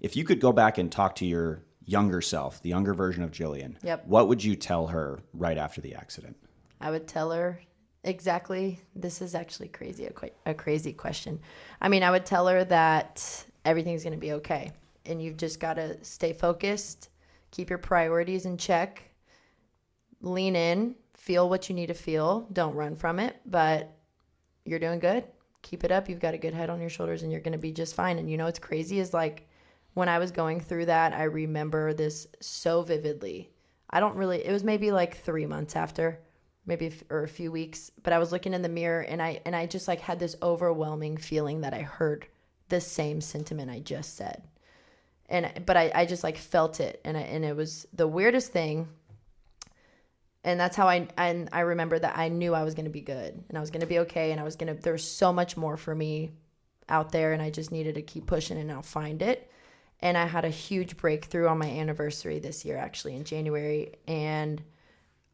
if you could go back and talk to your younger self, the younger version of Jillian, what would you tell her right after the accident? I would tell her exactly. This is actually a crazy question. I mean, I would tell her that everything's going to be okay. And you've just got to stay focused, keep your priorities in check, lean in, feel what you need to feel. Don't run from it, but you're doing good. Keep it up. You've got a good head on your shoulders and you're going to be just fine. And you know what's crazy is like when I was going through that, I remember this so vividly. It was maybe like 3 months after, or a few weeks, but I was looking in the mirror and I just like had this overwhelming feeling that I heard the same sentiment I just said. But I just like felt it. And it was the weirdest thing. And that's how I remember that I knew I was going to be good and I was going to be okay. And there's so much more for me out there. And I just needed to keep pushing and I'll find it. And I had a huge breakthrough on my anniversary this year, actually in January. And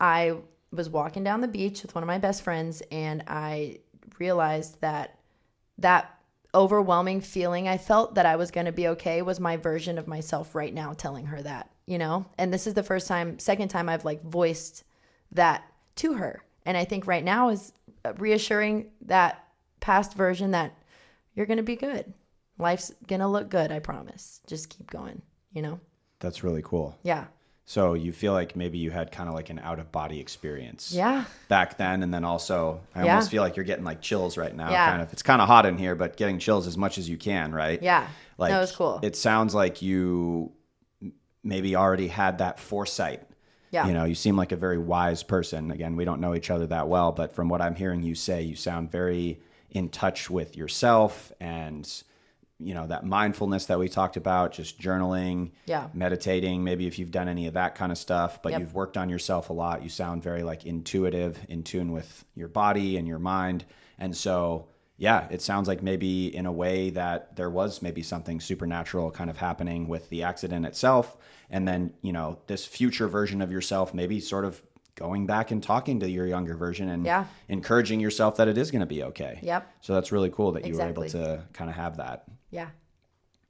I was walking down the beach with one of my best friends. And I realized that overwhelming feeling I felt that I was going to be okay was my version of myself right now telling her that, you know? And this is the second time I've like voiced that to her. And I think right now is reassuring that past version that you're going to be good. Life's going to look good, I promise. Just keep going, you know? That's really cool. Yeah. So you feel like maybe you had kind of like an out-of-body experience back then. And then also, I almost feel like you're getting like chills right now. Yeah. Kind of. It's kind of hot in here, but getting chills as much as you can, right? Yeah. Like, that was cool. It sounds like you maybe already had that foresight. Yeah. You know, you seem like a very wise person. Again, we don't know each other that well, but from what I'm hearing you say, you sound very in touch with yourself and, you know, that mindfulness that we talked about, just journaling, meditating, maybe if you've done any of that kind of stuff, but you've worked on yourself a lot. You sound very like intuitive, in tune with your body and your mind. And so, yeah, it sounds like maybe in a way that there was maybe something supernatural kind of happening with the accident itself. And then, you know, this future version of yourself, maybe sort of going back and talking to your younger version and encouraging yourself that it is going to be okay. Yep. So that's really cool that you were able to kind of have that. Yeah.